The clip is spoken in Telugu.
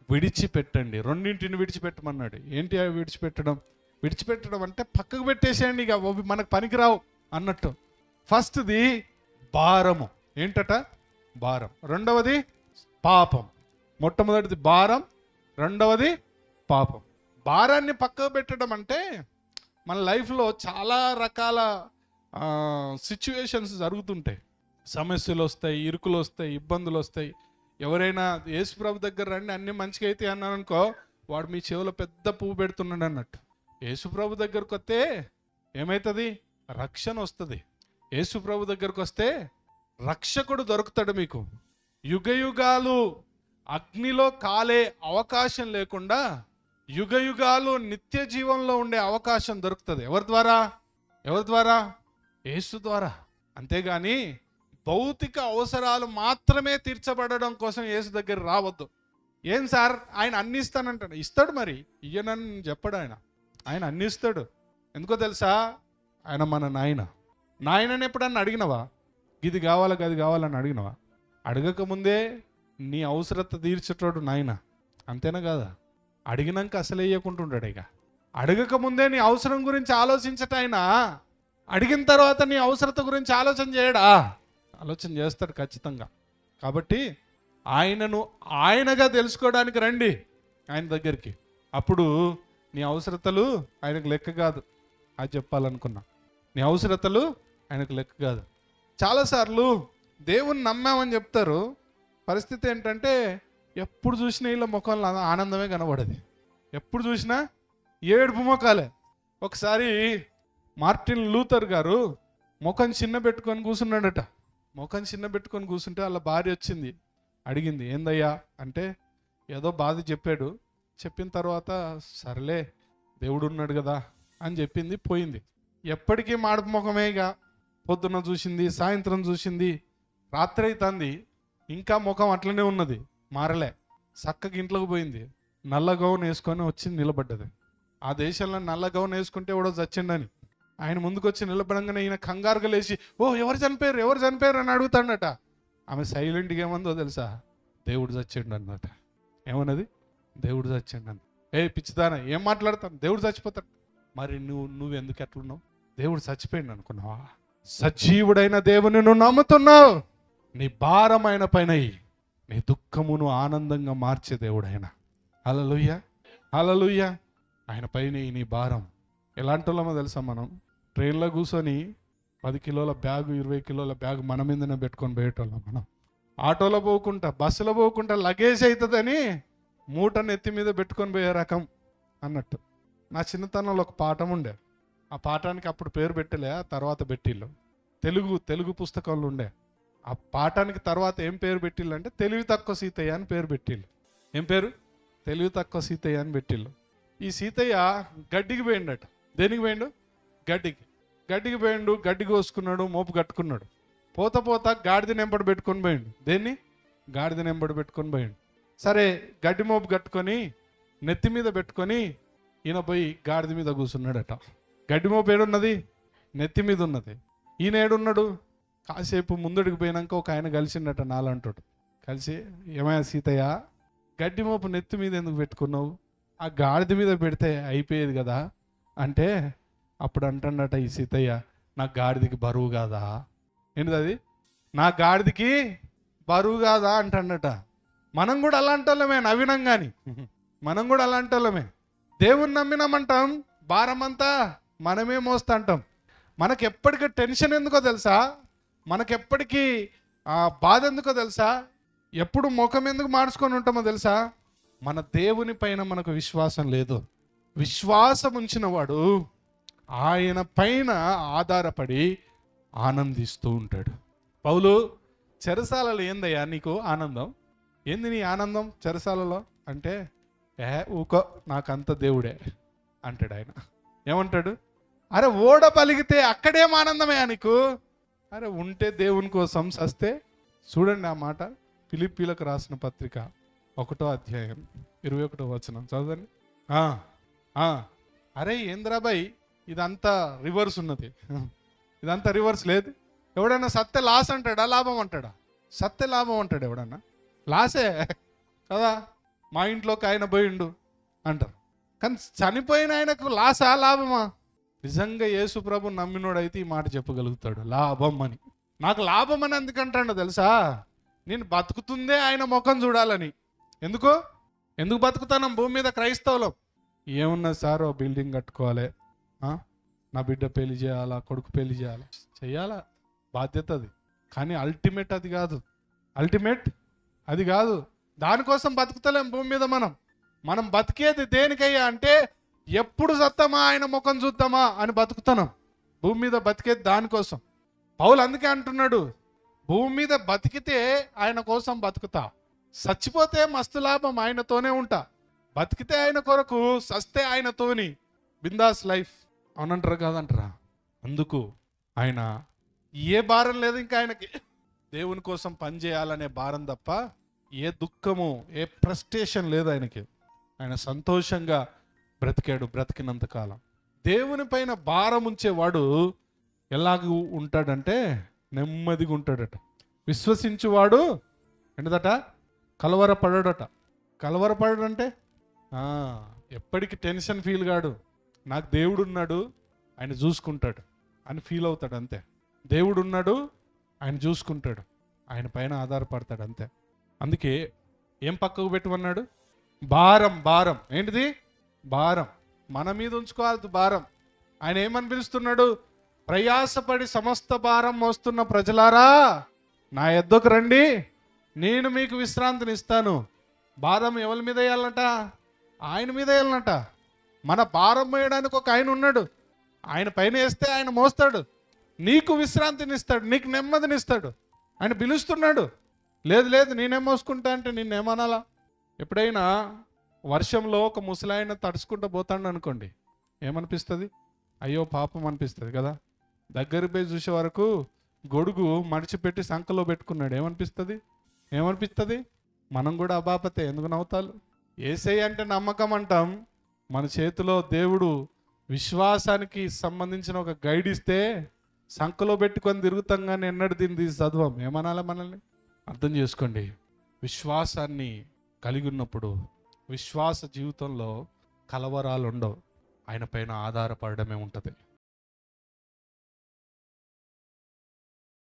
విడిచిపెట్టండి. రెండింటిని విడిచిపెట్టమన్నాడు. ఏంటి అవి విడిచిపెట్టడం? విడిచిపెట్టడం అంటే పక్కకు పెట్టేసేయండి, ఇక మనకు పనికిరావు అన్నట్టు. ఫస్ట్ది భారము. ఏంటట? భారం. రెండవది పాపం. మొట్టమొదటిది భారం, రెండవది పాపం. భారాన్ని పక్కకు పెట్టడం అంటే మన లైఫ్లో చాలా రకాల సిచ్యువేషన్స్ జరుగుతుంటాయి. సమస్యలు వస్తాయి, ఇరుకులు వస్తాయి, ఇబ్బందులు వస్తాయి. ఎవరైనా యేసుప్రభు దగ్గర రండి అన్నీ మంచిగా అయితే అన్నాను అనుకో, వాడు మీ చెవిలో పెద్ద పువ్వు పెడుతున్నాడు అన్నట్టు. యేసుప్రభు దగ్గరకు వస్తే ఏమవుతుంది? రక్షణ వస్తుంది. యేసుప్రభు దగ్గరకు వస్తే రక్షకుడు దొరుకుతాడు మీకు. యుగయుగాలు అగ్నిలో కాలే అవకాశం లేకుండా యుగయుగాలు నిత్య జీవంలో ఉండే అవకాశం దొరుకుతుంది. ఎవరి ద్వారా? ఎవరి ద్వారా? యేసు ద్వారా. అంతేగాని భౌతిక అవసరాలు మాత్రమే తీర్చబడడం కోసం యేసు దగ్గర రావద్దు. ఏం సార్ ఆయన అన్ని ఇస్తానంటాడు? ఇస్తాడు, మరి ఇయ్యనని చెప్పాడు. ఆయన అన్ని ఇస్తాడు. ఎందుకో తెలుసా? ఆయన మన నాయనని ఎప్పుడన్నా అడిగినవా? ఇది కావాలా గది కావాలని అడిగినవా? అడగకముందే నీ అవసరత తీర్చేటోడు నాయన. అంతేనా కాదా? అడిగినాక అసలు వేయకుంటుంటాడు. ఇక అడగకముందే నీ అవసరం గురించి ఆలోచించట ఆయన. అడిగిన తర్వాత నీ అవసరత గురించి ఆలోచన చేయడా? ఆలోచన చేస్తాడు ఖచ్చితంగా. కాబట్టి ఆయనను ఆయనగా తెలుసుకోవడానికి రండి ఆయన దగ్గరికి. అప్పుడు నీ అవసరతలు ఆయనకు లెక్క కాదు. అది చెప్పాలనుకున్నా. నీ అవసరతలు ఆయనకు లెక్క కాదు. చాలాసార్లు దేవుని నమ్మామని చెప్తారు. పరిస్థితి ఏంటంటే ఎప్పుడు చూసినా ఇలా ముఖంలో ఆనందమే కనబడదు. ఎప్పుడు చూసినా ఏడుపు ముఖాలే. ఒకసారి మార్టిన్ లూథర్ గారు ముఖం చిన్న పెట్టుకొని కూర్చున్నాడట. ముఖం చిన్న పెట్టుకొని కూర్చుంటే వాళ్ళ భార్య వచ్చింది, అడిగింది ఏందయ్యా అంటే, ఏదో బాధ చెప్పాడు. చెప్పిన తర్వాత సరేలే దేవుడు ఉన్నాడు కదా అని చెప్పింది, పోయింది. ఎప్పటికీ మాడుపు ముఖమే. ఇక పొద్దున్న చూసింది, సాయంత్రం చూసింది, రాత్రి అవుతుంది, ఇంకా ముఖం అట్లనే ఉన్నది, మారలే. చక్కగా ఇంట్లోకి పోయింది, నల్ల గౌన్ వేసుకొని వచ్చి నిలబడ్డది. ఆ దేశంలో నల్ల గౌన్ వేసుకుంటే ఎవడో చచ్చిండని ఆయన ముందుకు వచ్చి నిలబడంగానే ఈయన కంగారుగా లేచి, ఓ ఎవరు చనిపోయారు అని అడుగుతాడట. ఆమె సైలెంట్గా ఏమందో తెలుసా? దేవుడు చచ్చిండు అన్నమాట. ఏమన్నది? దేవుడు చచ్చిండు అన్న. ఏ పిచ్చిదానా ఏం మాట్లాడతాను? దేవుడు చచ్చిపోతాడు. మరి నువ్వు ఎందుకు ఎట్లున్నావు? దేవుడు చచ్చిపోయింది అనుకున్నావా? సజీవుడైన దేవుని నువ్వు నమ్ముతున్నావు. నీ భారమైన పైన నీ దుఃఖమును ఆనందంగా మార్చే దేవుడు ఆయన. హల్లెలూయా, హల్లెలూయా. ఆయన పైన నీ భారం. ఎలాంటి వాళ్ళమో తెలుసా? మనం ట్రైన్లో కూర్చొని 10 కిలోల బ్యాగు 20 కిలోల బ్యాగు మన మీదనే పెట్టుకొని పోయేటోళ్ళం. మనం ఆటోలో పోకుండా, బస్సులో పోకుండా లగేజ్ అవుతుందని మూటను ఎత్తి మీద పెట్టుకొని పోయే రకం అన్నట్టు. నా చిన్నతనంలో ఒక పాఠం ఉండే. ఆ పాఠానికి అప్పుడు పేరు పెట్టలే, ఆ తర్వాత పెట్టిళ్ళు. తెలుగు పుస్తకంలో ఉండే. ఆ పాఠానికి తర్వాత ఏం పేరు పెట్టిళ్ళు అంటే తెలివి తక్కువ సీతయ్య అని పేరు పెట్టిళ్ళు. ఏం పేరు? తెలివి తక్కువ సీతయ్య అని పెట్టిళ్ళు. ఈ సీతయ్య గడ్డికి పోయిండట. దేనికి పోయిండు? గడ్డికి పోయిండు. గడ్డి కోసుకున్నాడు, మోపు కట్టుకున్నాడు. పోతా గాడిద నెంబడి పెట్టుకొని పోయిండు. దేన్ని? గాడిద నెంబడి పెట్టుకొని పోయిండు. సరే గడ్డి మోపు కట్టుకొని నెత్తి మీద పెట్టుకొని ఈయన పోయి గాడిద మీద కూర్చున్నాడట. గడ్డి మోపు ఏడున్నది? నెత్తి మీద ఉన్నది. ఈయన ఏడున్నాడు? కాసేపు ముందడికి పోయినాక ఒక ఆయన కలిసిండట, నాలంటాడు. కలిసి, ఏమయ్యా సీతయ్య, గడ్డి మోపు నెత్తి మీద ఎందుకు పెట్టుకున్నావు? ఆ గాడిద మీద పెడితే అయిపోయేది కదా అంటే, అప్పుడు అంటాడట ఈ సీతయ్య, నా గాడిదకి బరువు కాదా? ఏంటిది అది? నా గాడిదకి బరువు కాదా అంటాడట. మనం కూడా అలాంటి వాళ్ళమే, నవ్వినాం కానీ మనం కూడా అలాంటి వాళ్ళమే. దేవుని నమ్మినామంటాం, భారం అంతా మనమే మోస్తా అంటాం. మనకెప్పటికీ టెన్షన్ ఎందుకో తెలుసా? మనకెప్పటికీ బాధ ఎందుకో తెలుసా? ఎప్పుడు ముఖం ఎందుకు మార్చుకొని ఉంటామో తెలుసా? మన దేవుని పైన మనకు విశ్వాసం లేదు. విశ్వాసం ఉంచిన వాడు ఆయన పైన ఆధారపడి ఆనందిస్తూ ఉంటాడు. పౌలు, చెరసాలలో ఏందయ్యా నీకు ఆనందం? ఏంది నీ ఆనందం చెరసాలలో అంటే, ఊకో నాకంత దేవుడే అంటాడు ఆయన. ఏమంటాడు? అరే ఓడ పలిగితే అక్కడేం ఆనందమే నీకు? అరే ఉంటే దేవుని కోసం, సస్తే చూడండి ఆ మాట. ఫిలిప్పీలకు రాసిన పత్రిక 1వ అధ్యాయం 21వ వచనం చదవండి. అరే ఏంద్రాబాయ్, ఇదంతా రివర్స్ ఉన్నది. ఇదంతా రివర్స్ లేదు. ఎవడన్నా సత్తే లాస్ అంటాడా, లాభం అంటాడా? సత్తే లాభం అంటాడు ఎవడన్నా? లాసే కదా. మా ఇంట్లోకి ఆయన పోయిండు అంటారు. కానీ చనిపోయిన ఆయనకు లాసా లాభమా? నిజంగా యేసు ప్రభు నమ్మినోడైతే ఈ మాట చెప్పగలుగుతాడు, లాభం అని. నాకు లాభం అని ఎందుకంటాడో తెలుసా? నేను బతుకుతుందే ఆయన ముఖం చూడాలని. ఎందుకు బతుకుతాను భూమి మీద? క్రైస్తవులం ఏమున్నా సార్, ఓ బిల్డింగ్ కట్టుకోవాలి, నా బిడ్డ పెళ్లి చేయాలా, కొడుకు పెళ్లి చేయాలా, చెయ్యాలా, బాధ్యత అది. కానీ అల్టిమేట్ అది కాదు. దానికోసం బతుకుతలేం భూమి మీద. మనం బతికేది దేనికయ్యా అంటే, ఎప్పుడు సత్తామా ఆయన ముఖం చూద్దామా అని బతుకుతున్నాం. భూమి మీద బతికేది దానికోసం. పౌలు అందుకే అంటున్నాడు, భూమి మీద బతికితే ఆయన కోసం బతుకుతా, చచ్చిపోతే మస్తు లాభం, ఆయనతోనే ఉంటా. బతికితే ఆయన కొరకు, సస్తే ఆయనతోని, బిందాస్ లైఫ్. అవునంటారా కాదంటారా? అందుకు ఆయన ఏ భారం లేదు ఇంకా ఆయనకి. దేవుని కోసం పని చేయాలనే భారం తప్ప ఏ దుఃఖము, ఏ ఫ్రస్ట్రేషన్ లేదు ఆయనకి. ఆయన సంతోషంగా బ్రతికాడు బ్రతికినంత కాలం. దేవుని పైన భారం ఉంచేవాడు ఎలాగ ఉంటాడంటే నెమ్మదిగా ఉంటాడట. విశ్వసించువాడు ఏంటదట? కలవరపడట. కలవరపడడంటే ఎప్పటికీ టెన్షన్ ఫీల్ కాడు. నాకు దేవుడు ఉన్నాడు, ఆయన చూసుకుంటాడు అని ఫీల్ అవుతాడు అంతే. దేవుడు ఉన్నాడు, ఆయన చూసుకుంటాడు, ఆయన పైన ఆధారపడతాడు అంతే. అందుకే ఏం పక్కకు పెట్టమన్నాడు? భారం. ఏంటిది? భారం మన మీద ఉంచుకోవాలి. భారం ఆయన ఏమని పిలుస్తున్నాడు? ప్రయాసపడి సమస్త భారం మోస్తున్న ప్రజలారా నా యొద్దకు రండి, నేను మీకు విశ్రాంతిని ఇస్తాను. భారం ఎవరి మీద వేయాలన్నట? ఆయన మీద వేయాలన్నట. మన భారం వేయడానికి ఒక ఆయన ఉన్నాడు, ఆయన పైన వేస్తే ఆయన మోస్తాడు, నీకు విశ్రాంతిని ఇస్తాడు, నీకు నెమ్మదిని ఇస్తాడు. ఆయన పిలుస్తున్నాడు. లేదు నేనేం మోసుకుంటా అంటే నిన్నేమనాలా? ఎప్పుడైనా వర్షంలో ఒక ముసలాయన తడుచుకుంటూ పోతాడు అనుకోండి, ఏమనిపిస్తుంది? అయ్యో పాపం అనిపిస్తుంది కదా. దగ్గర పోయి చూసే వరకు గొడుగు మడిచిపెట్టి సంకలో పెట్టుకున్నాడు, ఏమనిపిస్తుంది? మనం కూడా అబాపతే. ఎందుకు నవ్వుతాలు? యేసయ్య అంటే నమ్మకం అంటాం. మన చేతిలో దేవుడు విశ్వాసానికి సంబంధించిన ఒక గైడ్ ఇస్తే సంకలో పెట్టుకొని తిరుగుతాం, కానీ ఎన్నడూ దీన్ని చదవం. ఏమనాలా మనల్ని? అర్థం చేసుకోండి. విశ్వాసాన్ని కలిగి ఉన్నప్పుడు విశ్వాస జీవితంలో కలవరాలు ఉండవు, ఆయన పైన ఆధారపడమే ఉంటుంది.